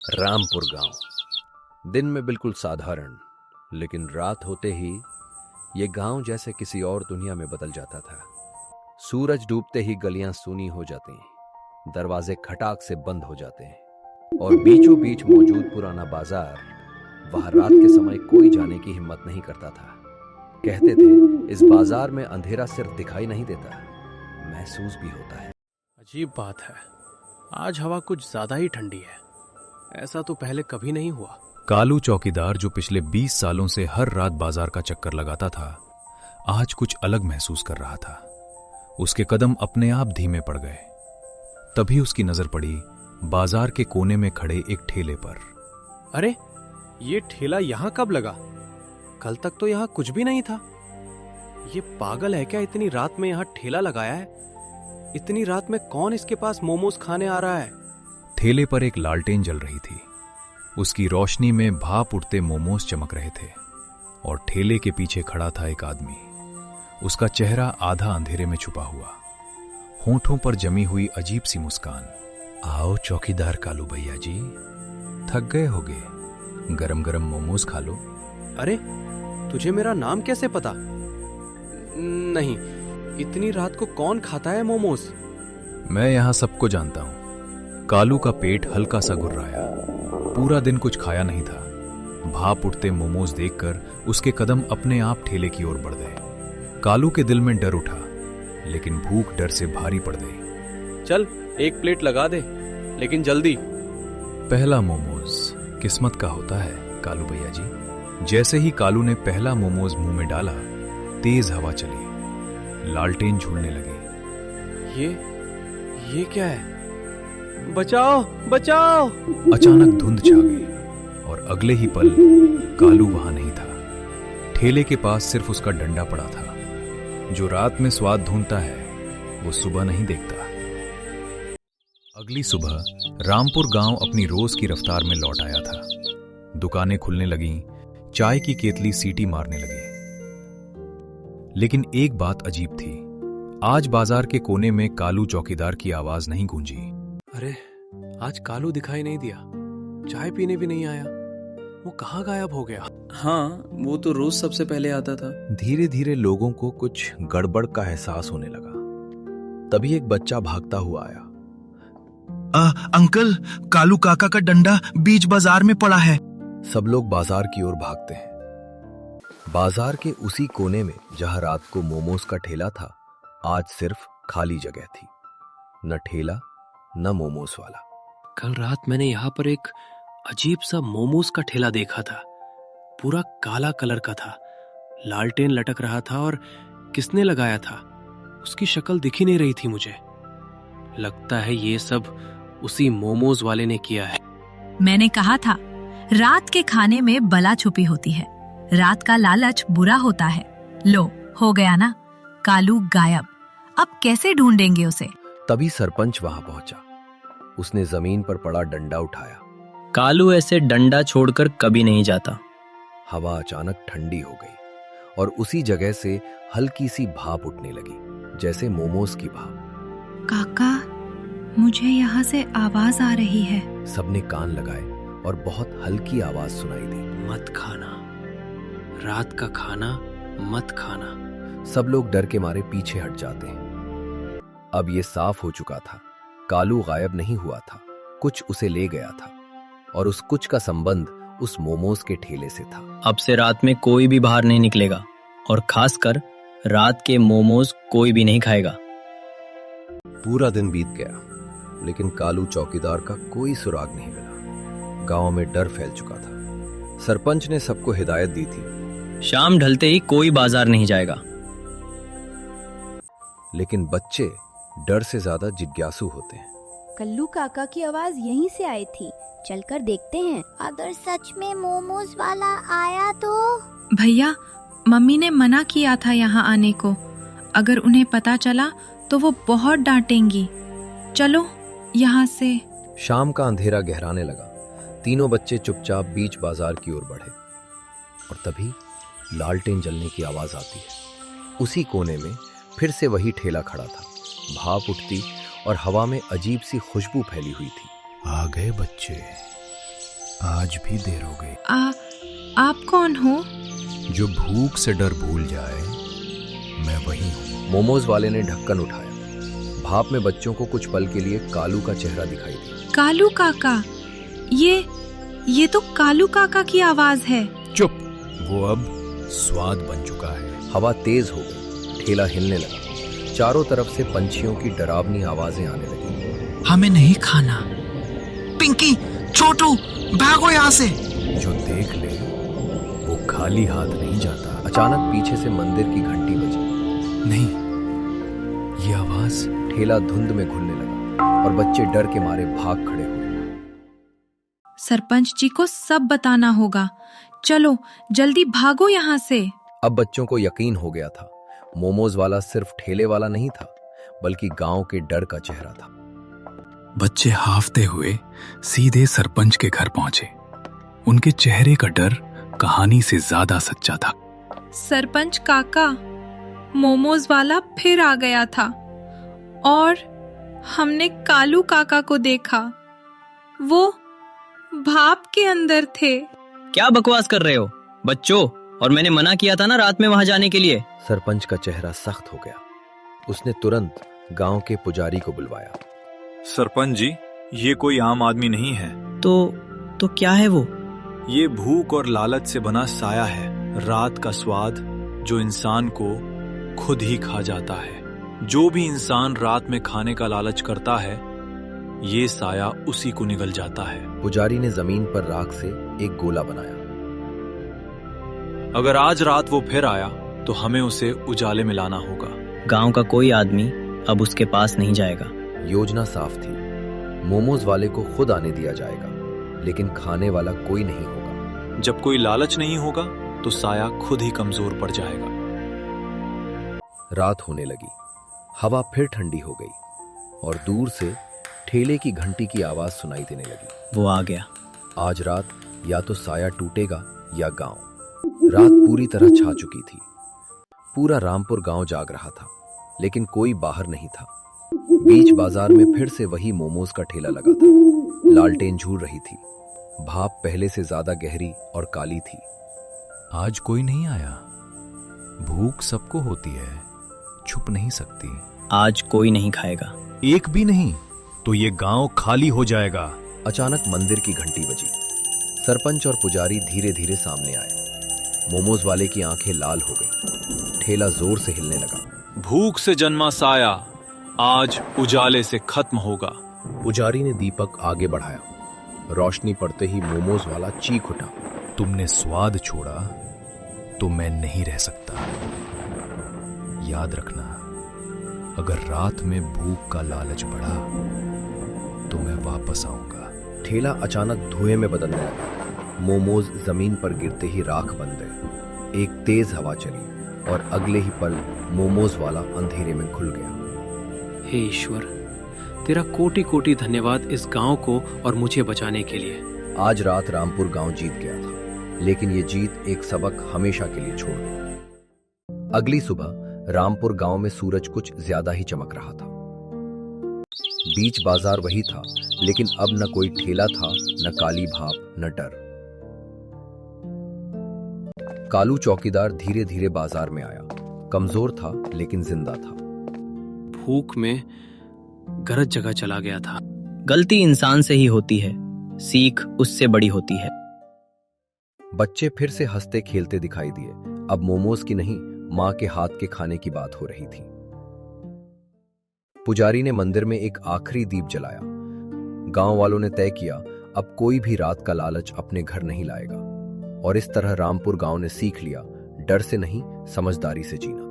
रामपुर गांव। दिन में बिल्कुल साधारण, लेकिन रात होते ही ये गांव जैसे किसी और दुनिया में बदल जाता था। सूरज डूबते ही गलियां सूनी हो जाती, दरवाजे खटाक से बंद हो जाते हैं और बीचों बीच मौजूद पुराना बाजार, वहां रात के समय कोई जाने की हिम्मत नहीं करता था। कहते थे इस बाजार में अंधेरा सिर्फ दिखाई नहीं देता, महसूस भी होता है। अजीब बात है, आज हवा कुछ ज्यादा ही ठंडी है। ऐसा तो पहले कभी नहीं हुआ। कालू चौकीदार, जो पिछले 20 सालों से हर रात बाजार का चक्कर लगाता था, आज कुछ अलग महसूस कर रहा था। उसके कदम अपने आप धीमे पड़ गए। तभी उसकी नजर पड़ी बाजार के कोने में खड़े एक ठेले पर। अरे, ये ठेला यहाँ कब लगा? कल तक तो यहाँ कुछ भी नहीं था। ये पागल है क्या, इतनी रात में यहाँ ठेला लगाया है? इतनी रात में कौन इसके पास मोमोज खाने आ रहा है? ठेले पर एक लालटेन जल रही थी। उसकी रोशनी में भाप उठते मोमोज चमक रहे थे और ठेले के पीछे खड़ा था एक आदमी। उसका चेहरा आधा अंधेरे में छुपा हुआ, होंठों पर जमी हुई अजीब सी मुस्कान। आओ चौकीदार कालू भैया जी, थक गए होगे, गरम गरम मोमोज खा लो। अरे, तुझे मेरा नाम कैसे पता? नहीं, इतनी रात को कौन खाता है मोमोज? मैं यहां सबको जानता हूं। कालू का पेट हल्का सा गुर्राया। पूरा दिन कुछ खाया नहीं था। भाप उठते मोमोज देखकर उसके कदम अपने आप ठेले की ओर बढ़ गए। कालू के दिल में डर उठा, लेकिन भूख डर से भारी पड़ गई। चल, एक प्लेट लगा दे, लेकिन जल्दी। पहला मोमोज किस्मत का होता है कालू भैया जी। जैसे ही कालू ने पहला मोमोज मुंह में डाला, तेज हवा चली, लालटेन झूलने लगे। ये क्या है? बचाओ, बचाओ! अचानक धुंध छा गई और अगले ही पल कालू वहां नहीं था। ठेले के पास सिर्फ उसका डंडा पड़ा था। जो रात में स्वाद ढूंढता है, वो सुबह नहीं देखता। अगली सुबह रामपुर गांव अपनी रोज की रफ्तार में लौट आया था। दुकानें खुलने लगीं, चाय की केतली सीटी मारने लगी। लेकिन एक बात अजीब थी। आज बाजार के कोने में कालू चौकीदार की आवाज नहीं गूंजी। अरे, आज कालू दिखाई नहीं दिया, चाय पीने भी नहीं आया। वो कहाँ गायब हो गया? हाँ, वो तो रोज सबसे पहले आता था। धीरे धीरे लोगों को कुछ गड़बड़ का एहसास होने लगा। तभी एक बच्चा भागता हुआ आया। अंकल, कालू काका का डंडा बीच बाजार में पड़ा है। सब लोग बाजार की ओर भागते हैं। बाजार के उसी कोने में जहां रात को मोमोज का ठेला था, आज सिर्फ खाली जगह थी। न ठेला, न मोमोज वाला। कल रात मैंने यहाँ पर एक अजीब सा मोमोज का ठेला देखा था। पूरा काला कलर का था, लालटेन लटक रहा था और किसने लगाया था, उसकी शक्ल दिख ही नहीं रही थी मुझे। लगता है ये सब उसी मोमोज वाले ने किया है। मैंने कहा था, रात के खाने में बला छुपी होती है। रात का लालच बुरा होता है। लो, हो गया ना, कालू गायब। अब कैसे ढूंढेंगे उसे? तभी सरपंच वहां पहुंचा। उसने जमीन पर पड़ा डंडा उठाया। कालू ऐसे डंडा छोड़कर कभी नहीं जाता। हवा अचानक ठंडी हो गई और उसी जगह से हल्की सी भाप उठने लगी, जैसे मोमोज की भाप। काका, मुझे यहाँ से आवाज आ रही है। सबने कान लगाए और बहुत हल्की आवाज सुनाई दी। मत खाना, रात का खाना मत खाना। सब लोग डर के मारे पीछे हट जाते हैं। अब ये साफ हो चुका था, कालू गायब नहीं हुआ था, कुछ उसे ले गया था और उस कुछ का संबंध उस मोमोज के ठेले से था। अब से रात में कोई भी बाहर नहीं निकलेगा और खासकर रात के मोमोज कोई भी नहीं खाएगा। पूरा दिन बीत गया, लेकिन कालू चौकीदार का कोई सुराग नहीं मिला। गांव में डर फैल चुका था। सरपंच ने सबको हिदायत दी थी, शाम ढलते ही कोई बाजार नहीं जाएगा। लेकिन बच्चे डर से ज्यादा जिज्ञासु होते हैं। कल्लू काका की आवाज यहीं से आई थी, चलकर देखते हैं। अगर सच में मोमोज वाला आया तो? भैया, मम्मी ने मना किया था यहाँ आने को। अगर उन्हें पता चला तो वो बहुत डांटेंगी। चलो यहाँ से। शाम का अंधेरा गहराने लगा। तीनों बच्चे चुपचाप बीच बाजार की ओर बढ़े और तभी लालटेन जलने की आवाज आती है। उसी कोने में फिर से वही ठेला खड़ा था। भाप उठती और हवा में अजीब सी खुशबू फैली हुई थी। आ गए बच्चे, आज भी देर हो गई। आप कौन हो? जो भूख से डर भूल जाए, मैं वही हूँ। मोमोज वाले ने ढक्कन उठाया। भाप में बच्चों को कुछ पल के लिए कालू का चेहरा दिखाई दिया। कालू काका, ये तो कालू काका की आवाज है। चुप, वो अब स्वाद बन चुका है। हवा तेज हो गई, ठेला हिलने लगा। चारों तरफ से पंछियों की डरावनी आवाजें आने लगी। हमें नहीं खाना। पिंकी, छोटू, भागो यहाँ से। जो देख ले वो खाली हाथ नहीं जाता। अचानक पीछे से मंदिर की घंटी बजी। नहीं, ये आवाज। ठेला धुंध में घुलने लगा और बच्चे डर के मारे भाग खड़े हुए। सरपंच जी को सब बताना होगा। चलो जल्दी भागो यहाँ से। अब बच्चों को यकीन हो गया था, मोमोज वाला सिर्फ ठेले वाला नहीं था, बल्कि गांव के डर का चेहरा था। बच्चे हाफते हुए सीधे सरपंच के घर पहुंचे। उनके चेहरे का डर कहानी से ज्यादा सच्चा था। सरपंच काका, मोमोज वाला फिर आ गया था और हमने कालू काका को देखा। वो भाप के अंदर थे। क्या बकवास कर रहे हो बच्चों? और मैंने मना किया था ना रात में वहां जाने के लिए। सरपंच का चेहरा सख्त हो गया। उसने तुरंत गांव के पुजारी को बुलवाया। सरपंच जी, ये कोई आम आदमी नहीं है। तो क्या है वो? ये भूख और लालच से बना साया है। रात का स्वाद जो इंसान को खुद ही खा जाता है। जो भी इंसान रात में खाने का लालच करता है, ये साया उसी को निगल जाता है। पुजारी ने जमीन पर राख से एक गोला बनाया। अगर आज रात वो फिर आया तो हमें उसे उजाले में लाना होगा। गांव का कोई आदमी अब उसके पास नहीं जाएगा। योजना साफ थी। मोमोज वाले को खुद आने दिया जाएगा, लेकिन खाने वाला कोई नहीं होगा। जब कोई लालच नहीं होगा तो साया खुद ही कमजोर पड़ जाएगा। रात होने लगी। हवा फिर ठंडी हो गई और दूर से ठेले की घंटी की आवाज सुनाई देने लगी। वो आ गया। आज रात या तो साया टूटेगा या गांव। रात पूरी तरह छा चुकी थी। पूरा रामपुर गांव जाग रहा था, लेकिन कोई बाहर नहीं था। बीच बाजार में फिर से वही मोमोज का ठेला लगा था। लालटेन झूल रही थी। भाप पहले से ज्यादा गहरी और काली थी। आज कोई नहीं आया। भूख सबको होती है, छुप नहीं सकती। आज कोई नहीं खाएगा। एक भी नहीं तो ये गांव खाली हो जाएगा। अचानक मंदिर की घंटी बजी। सरपंच और पुजारी धीरे धीरे सामने आए। मोमोज वाले की आंखें लाल हो गई। ठेला जोर से हिलने लगा। भूख से जन्मा साया आज उजाले से खत्म होगा। पुजारी ने दीपक आगे बढ़ाया। रोशनी पड़ते ही मोमोज वाला चीख उठा। तुमने स्वाद छोड़ा तो मैं नहीं रह सकता। याद रखना, अगर रात में भूख का लालच बढ़ा तो मैं वापस आऊंगा। ठेला अचानक धुएं में बदलने लगा। मोमोज जमीन पर गिरते ही राख बन गए। एक तेज हवा चली और अगले ही पल मोमोज वाला अंधेरे में घुल गया। हे ईश्वर, तेरा कोटि कोटि धन्यवाद इस गांव को और मुझे बचाने के लिए। आज रात रामपुर गांव जीत गया था, लेकिन ये जीत एक सबक हमेशा के लिए छोड़ गई। अगली सुबह रामपुर गांव में सूरज कुछ ज्यादा ही चमक रहा था। बीच बाजार वही था, लेकिन अब न कोई ठेला था, न काली भाप, न डर। कालू चौकीदार धीरे धीरे बाजार में आया। कमजोर था लेकिन जिंदा था। भूख में गलत जगह चला गया था। गलती इंसान से ही होती है, सीख उससे बड़ी होती है। बच्चे फिर से हंसते खेलते दिखाई दिए। अब मोमोज की नहीं, मां के हाथ के खाने की बात हो रही थी। पुजारी ने मंदिर में एक आखिरी दीप जलाया। गांव वालों ने तय किया, अब कोई भी रात का लालच अपने घर नहीं लाएगा। और इस तरह रामपुर गांव ने सीख लिया, डर से नहीं, समझदारी से जीना।